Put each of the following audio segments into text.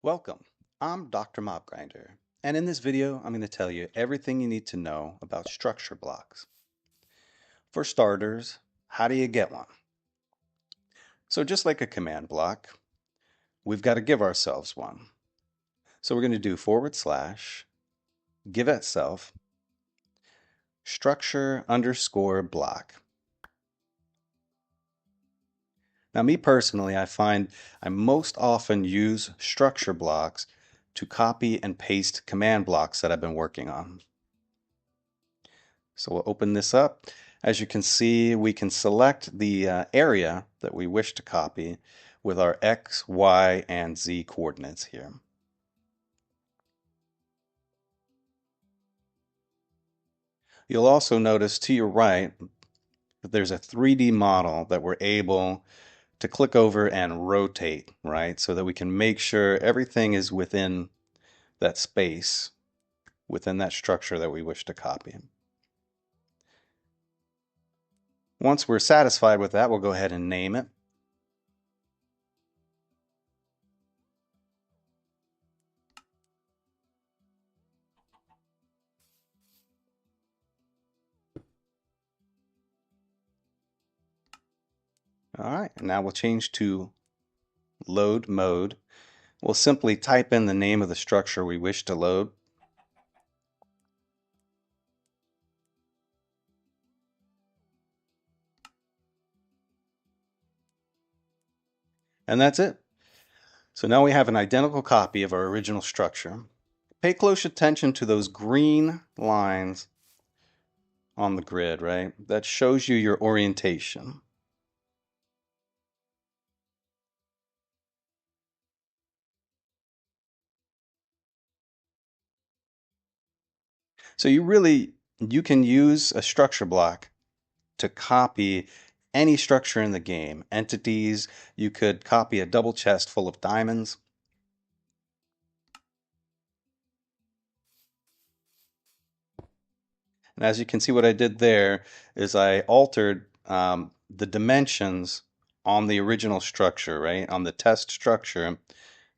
Welcome, I'm Dr. Mobgrinder, and in this video I'm going to tell you everything you need to know about structure blocks. For starters, how do you get one? So just like a command block, we've got to give ourselves one. So we're going to do / give itself structure underscore block. Now me personally, I find I most often use structure blocks to copy and paste command blocks that I've been working on. So we'll open this up. As you can see, we can select the area that we wish to copy with our X, Y, and Z coordinates here. You'll also notice to your right that there's a 3D model that we're able to click over and rotate, right? So that we can make sure everything is within that space, within that structure that we wish to copy. Once we're satisfied with that, we'll go ahead and name it. All right, and now we'll change to load mode. We'll simply type in the name of the structure we wish to load. And that's it. So now we have an identical copy of our original structure. Pay close attention to those green lines on the grid, right? That shows you your orientation. So you can use a structure block to copy any structure in the game. Entities, you could copy a double chest full of diamonds. And as you can see, what I did there is I altered the dimensions on the original structure, right? On the test structure,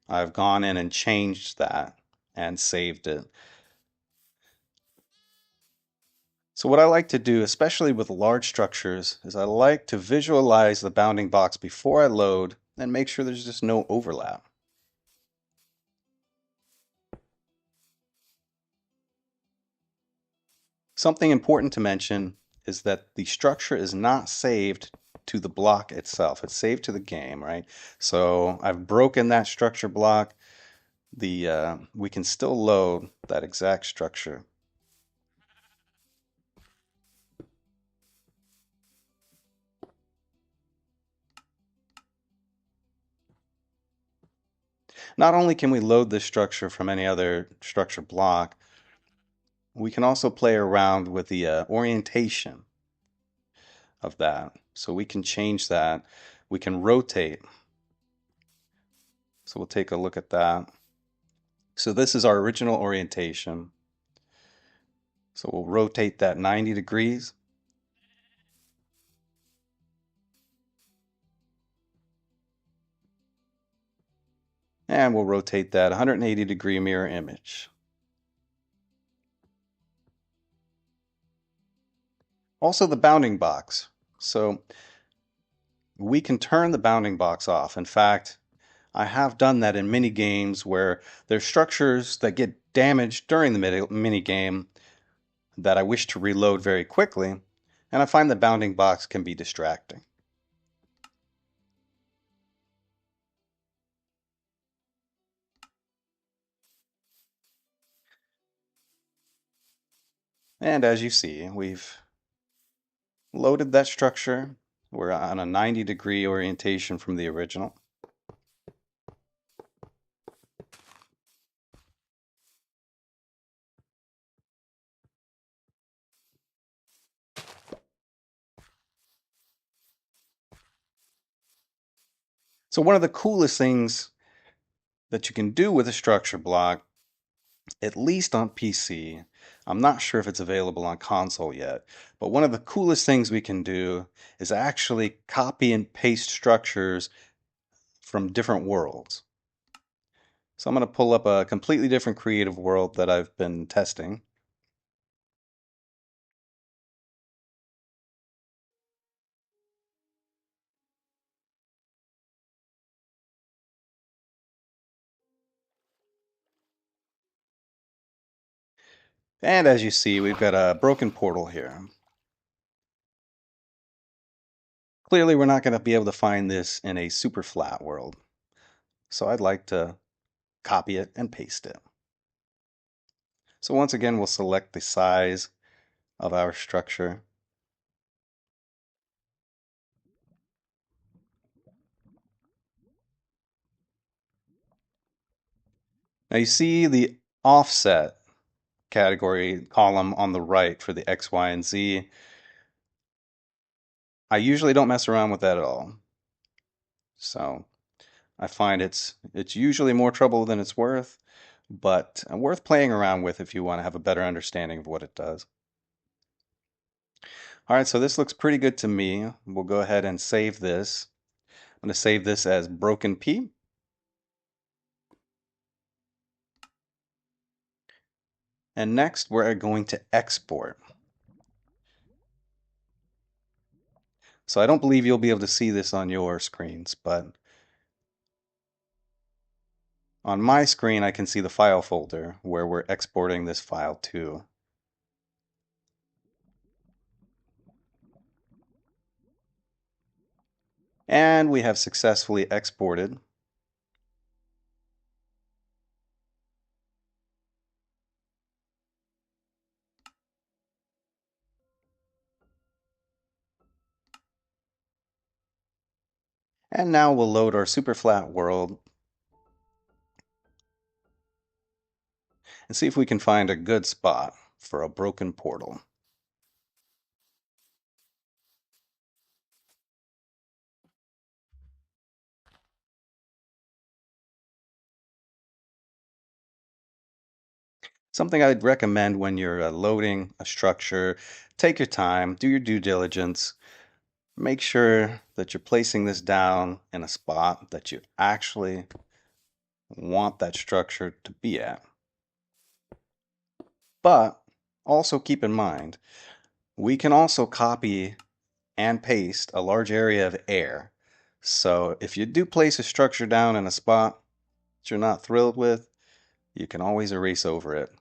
I've gone in and changed that and saved it. So what I like to do, especially with large structures, is I like to visualize the bounding box before I load and make sure there's just no overlap. Something important to mention is that the structure is not saved to the block itself. It's saved to the game, right? So I've broken that structure block. We can still load that exact structure. Not only can we load this structure from any other structure block, we can also play around with the orientation of that. So we can change that. We can rotate. So we'll take a look at that. So this is our original orientation. So we'll rotate that 90 degrees. And we'll rotate that 180-degree mirror image. Also the bounding box. So we can turn the bounding box off. In fact, I have done that in mini games where there's structures that get damaged during the mini game that I wish to reload very quickly, and I find the bounding box can be distracting. And as you see, we've loaded that structure. We're on a 90-degree orientation from the original. So one of the coolest things that you can do with a structure block, at least on PC, I'm not sure if it's available on console yet, but one of the coolest things we can do is actually copy and paste structures from different worlds. So I'm going to pull up a completely different creative world that I've been testing. And as you see, we've got a broken portal here. Clearly, we're not going to be able to find this in a super flat world. So I'd like to copy it and paste it. So once again, we'll select the size of our structure. Now you see the offset category column on the right for the X, Y, and Z. I usually don't mess around with that at all. So I find it's usually more trouble than it's worth, but worth playing around with if you want to have a better understanding of what it does. All right, so this looks pretty good to me. We'll go ahead and save this. I'm going to save this as broken P. And next, we're going to export. So I don't believe you'll be able to see this on your screens, but on my screen, I can see the file folder where we're exporting this file to. And we have successfully exported. And now we'll load our super flat world and see if we can find a good spot for a broken portal. Something I'd recommend when you're loading a structure, take your time, do your due diligence, make sure that you're placing this down in a spot that you actually want that structure to be at. But also keep in mind, we can also copy and paste a large area of air. So if you do place a structure down in a spot that you're not thrilled with, you can always erase over it.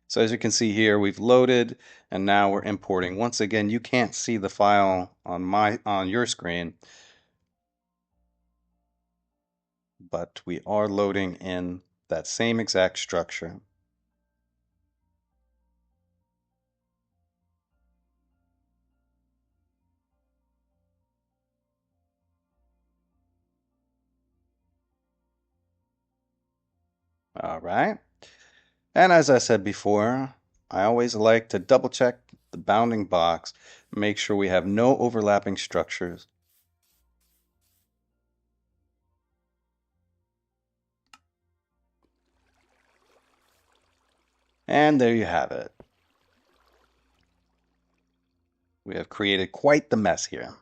So as you can see here, we've loaded and now we're importing. Once again, you can't see the file on your screen, but we are loading in that same exact structure. All right. And as I said before, I always like to double check the bounding box, make sure we have no overlapping structures. And there you have it. We have created quite the mess here.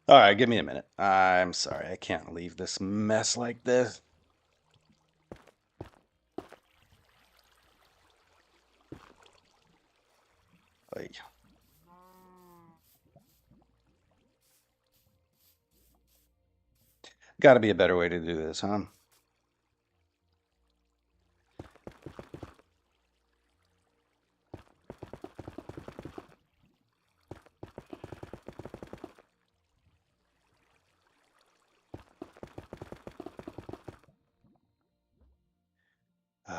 All right, give me a minute. I'm sorry, I can't leave this mess like this. Oy. Got to be a better way to do this, huh?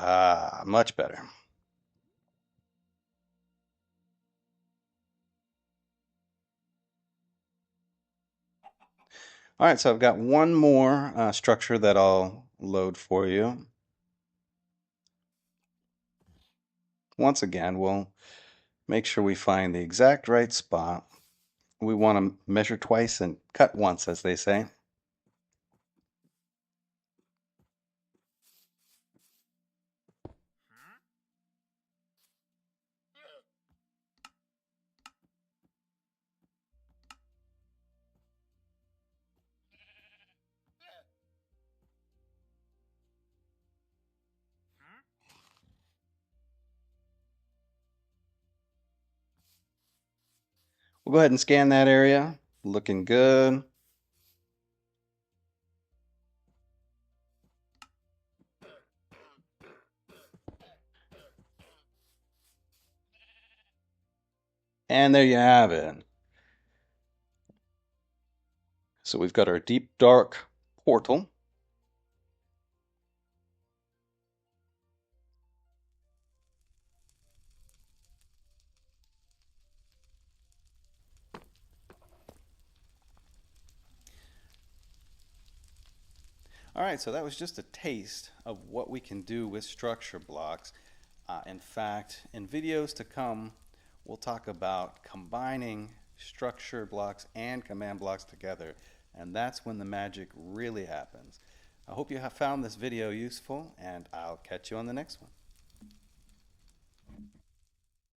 Ah, much better. All right, so I've got one more structure that I'll load for you. Once again, we'll make sure we find the exact right spot. We want to measure twice and cut once, as they say. We'll go ahead and scan that area. Looking good. And there you have it. So we've got our deep dark portal. All right, so that was just a taste of what we can do with structure blocks. In fact, in videos to come, we'll talk about combining structure blocks and command blocks together, and that's when the magic really happens. I hope you have found this video useful, and I'll catch you on the next one.